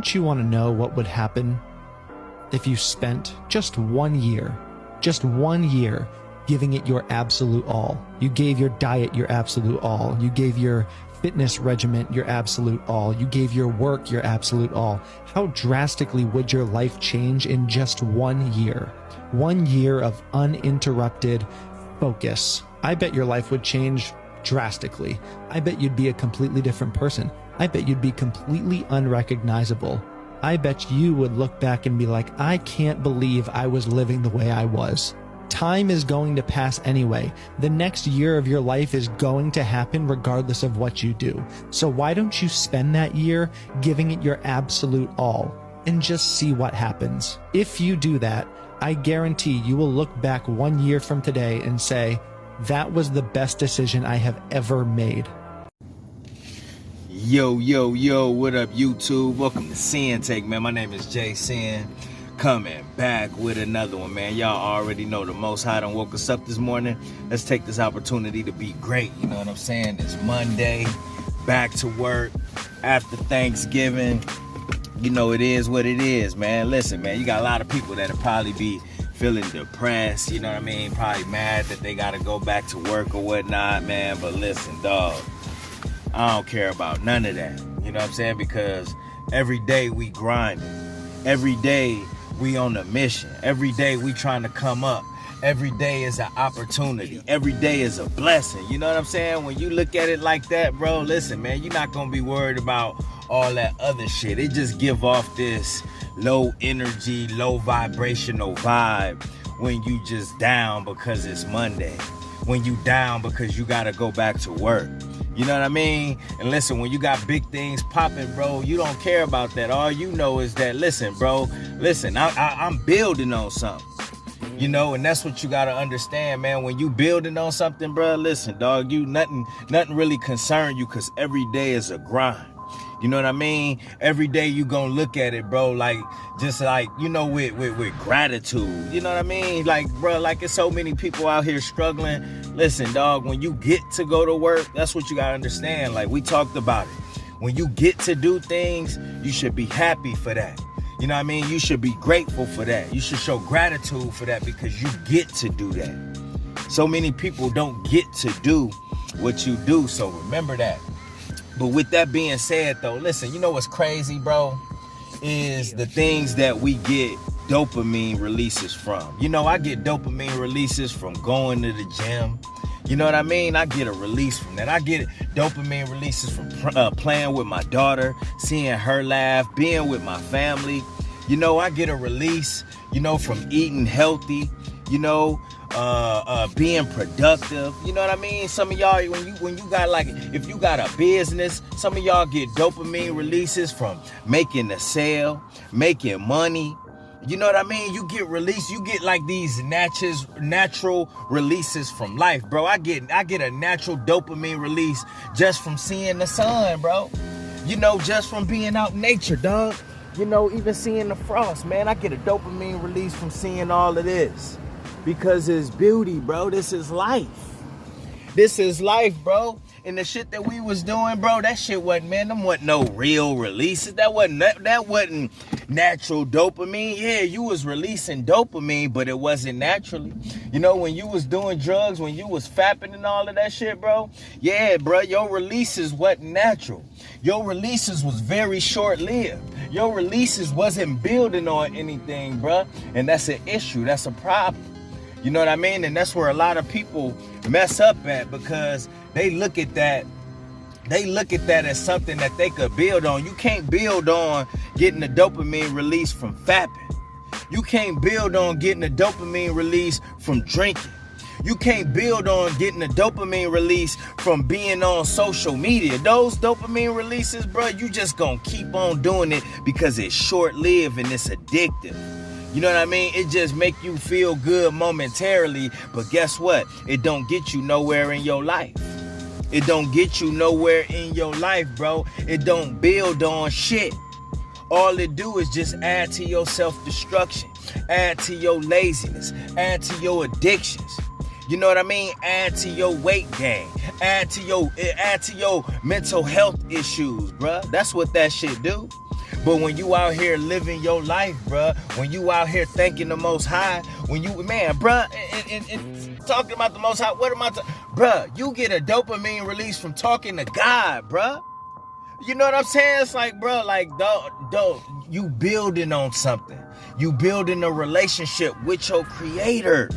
Don't you want to know what would happen if you spent just 1 year giving it your absolute all? You gave your diet your absolute all. You gave your fitness regimen your absolute all. You gave your work your absolute all. How drastically would your life change in just 1 year? 1 year of uninterrupted focus. I bet your life would change drastically. I bet you'd be a completely different person. I bet you'd be completely unrecognizable. I bet you would look back and be like, I can't believe I was living the way I was. Time is going to pass anyway. The next year of your life is going to happen regardless of what you do. So why don't you spend that year giving it your absolute all and just see what happens? If you do that, I guarantee you will look back 1 year from today and say, that was the best decision I have ever made. Yo, what up, YouTube? Welcome to Sinn-Take, man. My name is Jay Sin, coming back with another one, man. Y'all already know the Most High done woke us up this morning. Let's take this opportunity to be great, you know what I'm saying? It's Monday, back to work after Thanksgiving. You know, it is what it is, man. Listen, man, you got a lot of people that'll probably be feeling depressed, you know what I mean? Probably mad that they gotta go back to work or whatnot, man. But listen, dog, I don't care about none of that. You know what I'm saying? Because every day we grinding. Every day we on a mission. Every day we trying to come up. Every day is an opportunity. Every day is a blessing. You know what I'm saying? When you look at it like that, bro, listen, man, you're not gonna be worried about all that other shit. It just give off this low energy, low vibrational vibe when you just down because it's Monday. When you down because you gotta go back to work. You know what I mean? And listen, when you got big things popping, bro, you don't care about that. All you know is that, listen, bro, listen, I'm building on something. You know, and that's what you gotta understand, man. When you building on something, bro, listen, dog, you nothing really concern you, because every day is a grind. You know what I mean? Every day you gonna look at it, bro, like, just like, you know, with gratitude. You know what I mean? Like, bro, like, it's so many people out here struggling. Listen, dog, when you get to go to work, that's what you gotta understand. Like, we talked about it. When you get to do things, you should be happy for that. You know what I mean? You should be grateful for that. You should show gratitude for that, because you get to do that. So many people don't get to do what you do, so remember that. But with that being said, though, listen, you know what's crazy, bro, is the things that we get dopamine releases from. You know, I get dopamine releases from going to the gym. You know what I mean? I get a release from that. I get dopamine releases from playing with my daughter, seeing her laugh, being with my family. You know, I get a release, you know, from eating healthy, you know, being productive. You know what I mean? Some of y'all, when you got, like, if you got a business, some of y'all get dopamine releases from making a sale, making money. You know what I mean? You get released. You get like these natural releases from life, bro. I get a natural dopamine release just from seeing the sun, bro. You know, just from being out in nature, dog. You know, even seeing the frost, man. I get a dopamine release from seeing all of this. Because it's beauty, bro. This is life. This is life, bro. And the shit that we was doing, bro, that shit wasn't, man, them wasn't no real releases. That wasn't natural dopamine. Yeah, you was releasing dopamine, but it wasn't naturally. You know, when you was doing drugs, when you was fapping and all of that shit, bro, yeah, bro, your releases wasn't natural. Your releases was very short-lived. Your releases wasn't building on anything, bro. And that's an issue. That's a problem. You know what I mean? And that's where a lot of people mess up at, because they look at that as something that they could build on. You can't build on getting a dopamine release from fapping. You can't build on getting a dopamine release from drinking. You can't build on getting a dopamine release from being on social media. Those dopamine releases, bro, you just gonna keep on doing it because it's short-lived and it's addictive. You know what I mean? It just make you feel good momentarily, but guess what? It don't get you nowhere in your life. It don't get you nowhere in your life, bro. It don't build on shit. All it do is just add to your self-destruction, add to your laziness, add to your addictions. You know what I mean? Add to your weight gain, add to your mental health issues, bruh. That's what that shit do. But when you out here living your life, bruh, when you out here thanking the Most High, when you, man, bruh, and talking about the Most High, what am I talking? Bruh, you get a dopamine release from talking to God, bruh. You know what I'm saying? It's like, bruh, like, you building on something. You building a relationship with your Creator.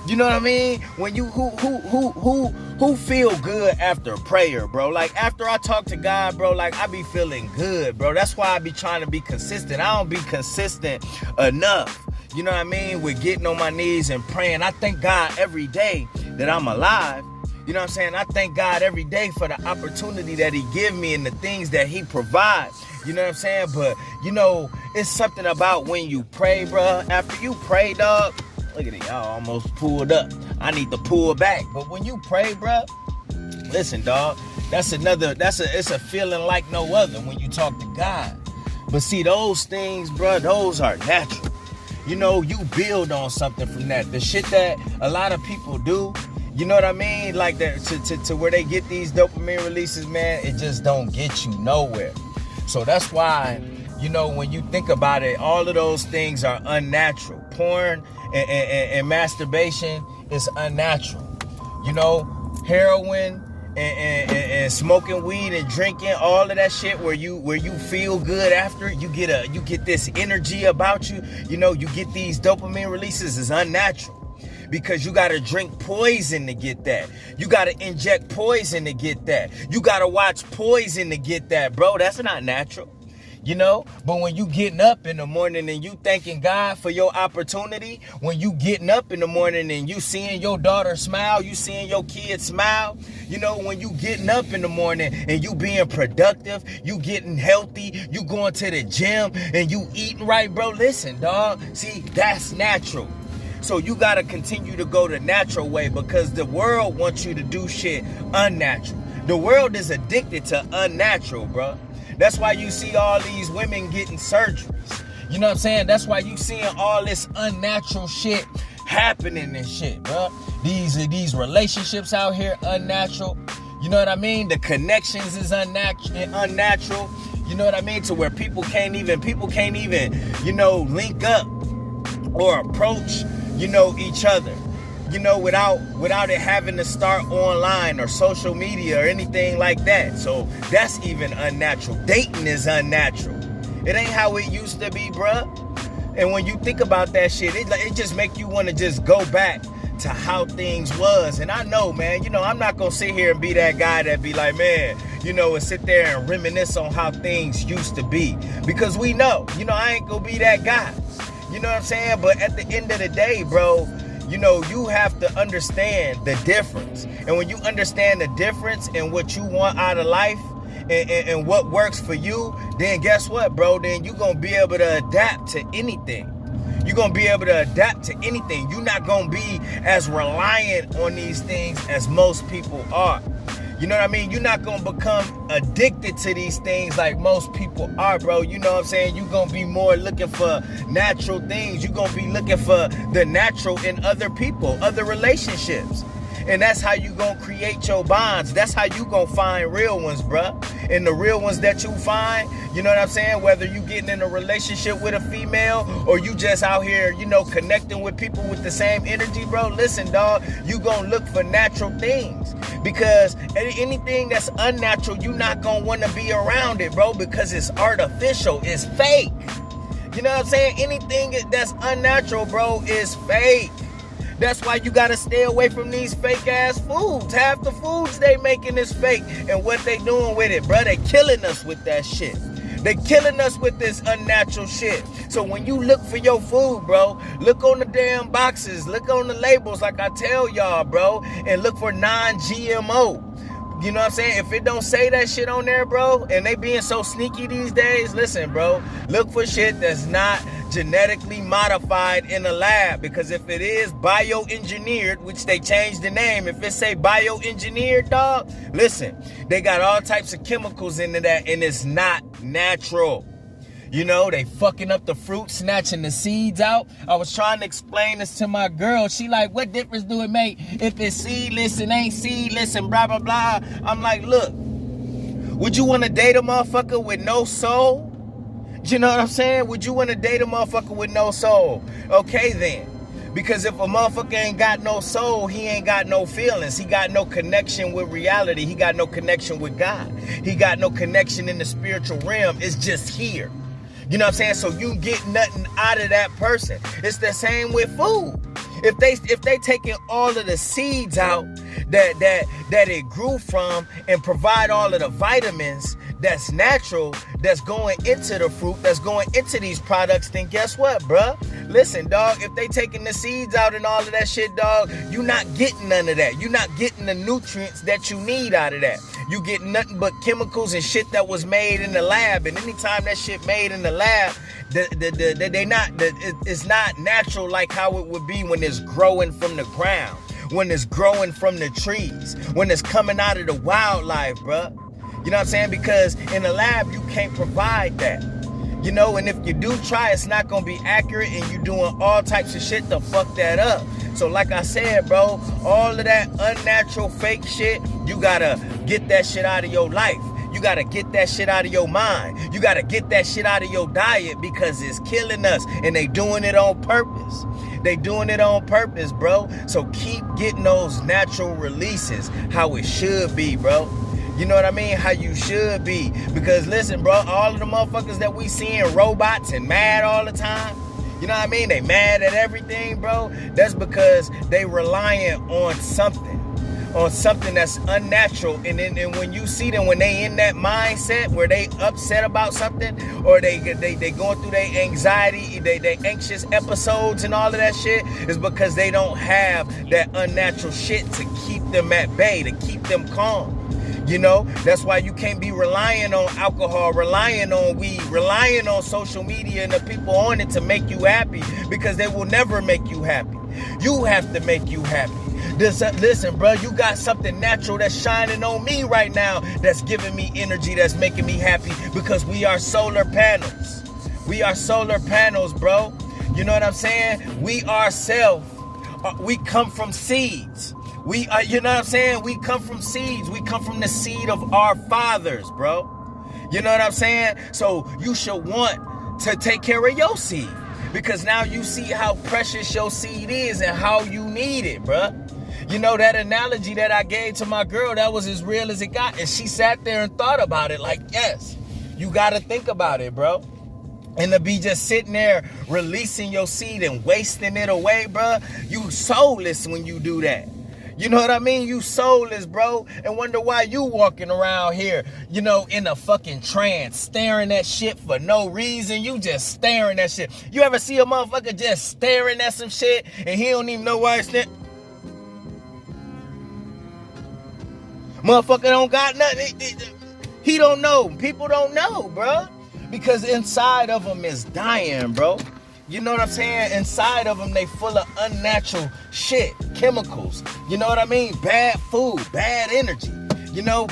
You know what I mean? When you who feel good after prayer, bro? Like after I talk to God, bro, like I be feeling good, bro. That's why I be trying to be consistent. I don't be consistent enough. You know what I mean? With getting on my knees and praying. I thank God every day that I'm alive. You know what I'm saying? I thank God every day for the opportunity that He give me and the things that He provides. You know what I'm saying? But, you know, it's something about when you pray, bro. After you pray, dog. Look at it, y'all almost pulled up. I need to pull back. But when you pray, bro, listen, dog, it's a feeling like no other when you talk to God. But see, those things, bro, those are natural. You know, you build on something from that. The shit that a lot of people do, you know what I mean? Like that to where they get these dopamine releases, man, it just don't get you nowhere. So that's why, you know, when you think about it, all of those things are unnatural. Porn and masturbation is unnatural. You know, heroin and smoking weed and drinking, all of that shit where you feel good after, you get this energy about you. You know, you get these dopamine releases is unnatural. Because you gotta drink poison to get that. You gotta inject poison to get that. You gotta watch poison to get that, bro. That's not natural. You know, but when you getting up in the morning and you thanking God for your opportunity, when you getting up in the morning and you seeing your daughter smile, you seeing your kids smile, you know, when you getting up in the morning and you being productive, you getting healthy, you going to the gym and you eating right, bro. Listen, dog, see, that's natural. So you got to continue to go the natural way because the world wants you to do shit unnatural. The world is addicted to unnatural, bro. That's why you see all these women getting surgeries. You know what I'm saying? That's why you seeing all this unnatural shit happening and shit, bro. These relationships out here unnatural. You know what I mean? The connections is unnatural. You know what I mean? To where people can't even, you know, link up or approach, you know, each other, you know, without it having to start online or social media or anything like that. So that's even unnatural. Dating is unnatural. It ain't how it used to be, bruh. And when you think about that shit, it just make you want to just go back to how things was. And I know, man, you know, I'm not gonna sit here and be that guy that be like, man, you know, and sit there and reminisce on how things used to be. Because we know, you know, I ain't gonna be that guy. You know what I'm saying? But at the end of the day, bro, you know, you have to understand the difference. And when you understand the difference in what you want out of life and what works for you, then guess what, bro? Then you're going to be able to adapt to anything. You're going to be able to adapt to anything. You're not going to be as reliant on these things as most people are. You know what I mean? You're not going to become addicted to these things like most people are, bro. You know what I'm saying? You're going to be more looking for natural things. You're going to be looking for the natural in other people, other relationships. And that's how you going to create your bonds. That's how you going to find real ones, bro. And the real ones that you find, you know what I'm saying? Whether you getting in a relationship with a female or you just out here, you know, connecting with people with the same energy, bro. Listen, dog, you going to look for natural things. Because anything that's unnatural, you're not going to want to be around it, bro, because it's artificial. It's fake. You know what I'm saying? Anything that's unnatural, bro, is fake. That's why you got to stay away from these fake ass foods. Half the foods they making is fake. And what they doing with it, bro, they killing us with that shit. They killing us with this unnatural shit. So when you look for your food, bro, look on the damn boxes, look on the labels like I tell y'all, bro, and look for non-GMO. You know what I'm saying? If it don't say that shit on there, bro, and they being so sneaky these days, listen, bro, look for shit that's not genetically modified in a lab. Because if it is bioengineered, which they changed the name, if it say bioengineered, dog, listen, they got all types of chemicals into that and it's not natural. You know, they fucking up the fruit, snatching the seeds out. I was trying to explain this to my girl. She like, what difference do it make if it's seedless and ain't seedless and blah, blah, blah. I'm like, look, would you want to date a motherfucker with no soul? You know what I'm saying? Would you want to date a motherfucker with no soul? Okay then. Because if a motherfucker ain't got no soul, he ain't got no feelings. He got no connection with reality. He got no connection with God. He got no connection in the spiritual realm. It's just here. You know what I'm saying? So you get nothing out of that person. It's the same with food. If they taking all of the seeds out that it grew from and provide all of the vitamins that's natural, that's going into the fruit, that's going into these products, then guess what, bruh? Listen, dog, if they taking the seeds out and all of that shit, dog, you not getting none of that. You not getting the nutrients that you need out of that. You get nothing but chemicals and shit that was made in the lab. And anytime that shit made in the lab, it's not natural like how it would be when it's growing from the ground, when it's growing from the trees, when it's coming out of the wildlife, bruh. You know what I'm saying? Because in the lab, you can't provide that. You know, and if you do try, it's not going to be accurate, and you're doing all types of shit to fuck that up. So like I said, bro, all of that unnatural fake shit, you got to get that shit out of your life. You got to get that shit out of your mind. You got to get that shit out of your diet because it's killing us, and they doing it on purpose. They doing it on purpose, bro. So keep getting those natural releases how it should be, bro. You know what I mean? How you should be. Because listen, bro, all of the motherfuckers that we seeing robots and mad all the time, you know what I mean? They mad at everything, bro. That's because they reliant on something that's unnatural. And then when you see them, when they in that mindset where they upset about something, or they going through their anxiety, they anxious episodes and all of that shit, is because they don't have that unnatural shit to keep them at bay, to keep them calm. You know, that's why you can't be relying on alcohol, relying on weed, relying on social media and the people on it to make you happy, because they will never make you happy. You have to make you happy. Listen, bro, you got something natural that's shining on me right now, that's giving me energy, that's making me happy, because we are solar panels. We are solar panels, bro. You know what I'm saying? We ourselves, we come from seeds. We are, you know what I'm saying? We come from seeds. We come from the seed of our fathers, bro. You know what I'm saying? So you should want to take care of your seed, because now you see how precious your seed is and how you need it, bro. You know, that analogy that I gave to my girl, that was as real as it got. And she sat there and thought about it like, yes, you got to think about it, bro. And to be just sitting there releasing your seed and wasting it away, bro, you soulless when you do that. You know what I mean? You soulless, bro, and wonder why you walking around here, you know, in a fucking trance, staring at shit for no reason. You just staring at shit. You ever see a motherfucker just staring at some shit and he don't even know why it's there? Motherfucker don't got nothing. He don't know. People don't know, bro, because inside of them is dying, bro. You know what I'm saying? Inside of them, they full of unnatural shit, chemicals. You know what I mean? Bad food, bad energy. You know,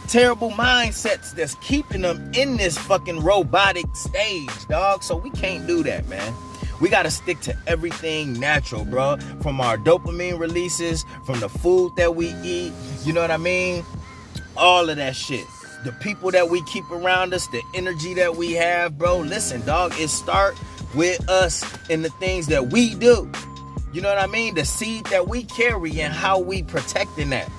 terrible mindsets that's keeping them in this fucking robotic stage, dog. So we can't do that, man. We got to stick to everything natural, bro. From our dopamine releases, from the food that we eat. You know what I mean? All of that shit. The people that we keep around us, the energy that we have, bro. Listen, dog, it starts with us and the things that we do. You know what I mean? The seed that we carry and how we protecting that.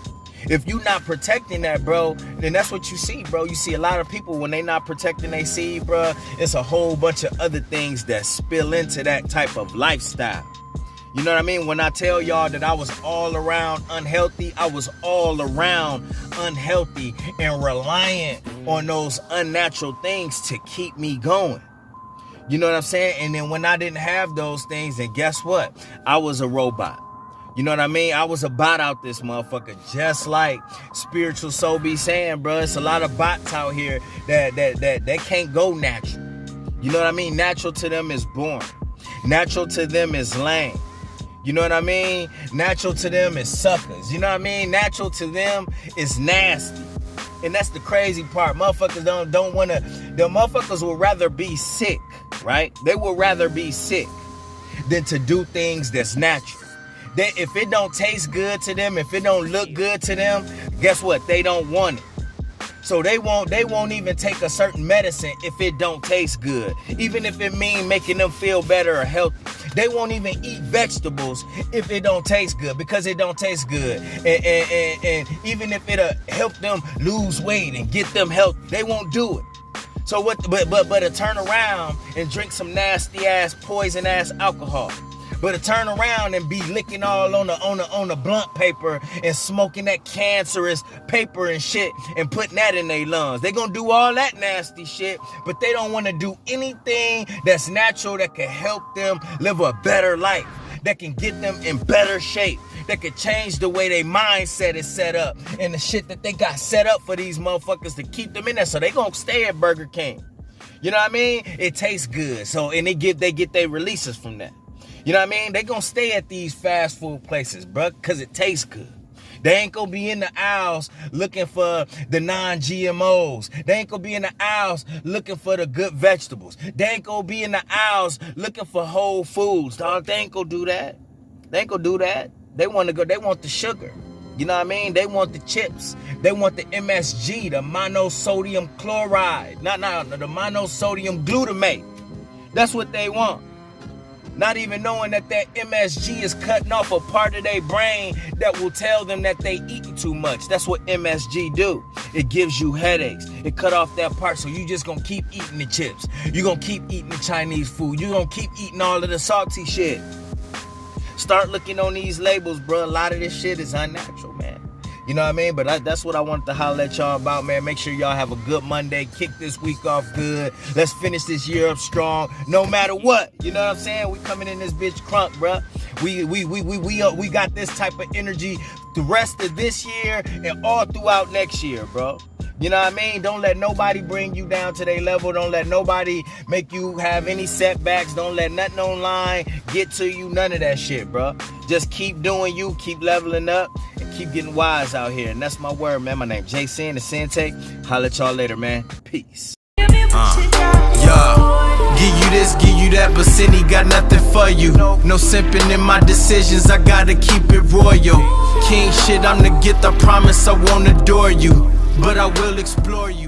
If you not protecting that, bro, then that's what you see, bro. You see a lot of people, when they not protecting their seed, bro, it's a whole bunch of other things that spill into that type of lifestyle. You know what I mean? When I tell y'all that I was all around unhealthy, I was all around unhealthy and reliant on those unnatural things to keep me going. You know what I'm saying? And then when I didn't have those things, then guess what? I was a robot. You know what I mean? I was a bot out this motherfucker, just like Spiritual Soul be saying, bro. It's a lot of bots out here that can't go natural. You know what I mean? Natural to them is boring. Natural to them is lame. You know what I mean? Natural to them is suckers. You know what I mean? Natural to them is nasty. And that's the crazy part. Motherfuckers don't want to. The motherfuckers would rather be sick, right? They would rather be sick than to do things that's natural. That if it don't taste good to them, if it don't look good to them, guess what? They don't want it. So they won't even take a certain medicine if it don't taste good. Even if it mean making them feel better or healthy. They won't even eat vegetables if it don't taste good, because it don't taste good. And even if it'll help them lose weight and get them healthy, they won't do it. So what? But to turn around and drink some nasty ass poison ass alcohol. But to turn around and be licking all on the blunt paper and smoking that cancerous paper and shit and putting that in their lungs. They gonna do all that nasty shit, but they don't want to do anything that's natural that can help them live a better life, that can get them in better shape, that can change the way their mindset is set up and the shit that they got set up for these motherfuckers to keep them in there. So they gonna stay at Burger King. You know what I mean? It tastes good. So, and they get their releases from that. You know what I mean? They gonna stay at these fast food places, bruh, because it tastes good. They ain't gonna be in the aisles looking for the non-GMOs. They ain't gonna be in the aisles looking for the good vegetables. They ain't gonna be in the aisles looking for whole foods, dog. They ain't gonna do that. They ain't gonna do that. They want the sugar. You know what I mean? They want the chips. They want the MSG, the monosodium chloride. The monosodium glutamate. That's what they want. Not even knowing that MSG is cutting off a part of their brain that will tell them that they eating too much. That's what MSG do. It gives you headaches. It cut off that part, so you just gonna keep eating the chips. You gonna keep eating the Chinese food. You gonna keep eating all of the salty shit. Start looking on these labels, bro. A lot of this shit is unnatural, man. You know what I mean? But that's what I wanted to holler at y'all about, man. Make sure y'all have a good Monday. Kick this week off good. Let's finish this year up strong, no matter what. You know what I'm saying? We coming in this bitch crunk, bruh. We got this type of energy the rest of this year and all throughout next year, bro. You know what I mean? Don't let nobody bring you down to their level. Don't let nobody make you have any setbacks. Don't let nothing online get to you. None of that shit, bro. Just keep doing you. Keep leveling up. And keep getting wise out here. And that's my word, man. My name's Sinn, the Sinn-Take. Holla at y'all later, man. Peace. Give you this, give you that, but Cindy got nothing for you. No simping in my decisions, I gotta keep it royal. King shit, I'm the gift, I promise I won't adore you, but I will explore you.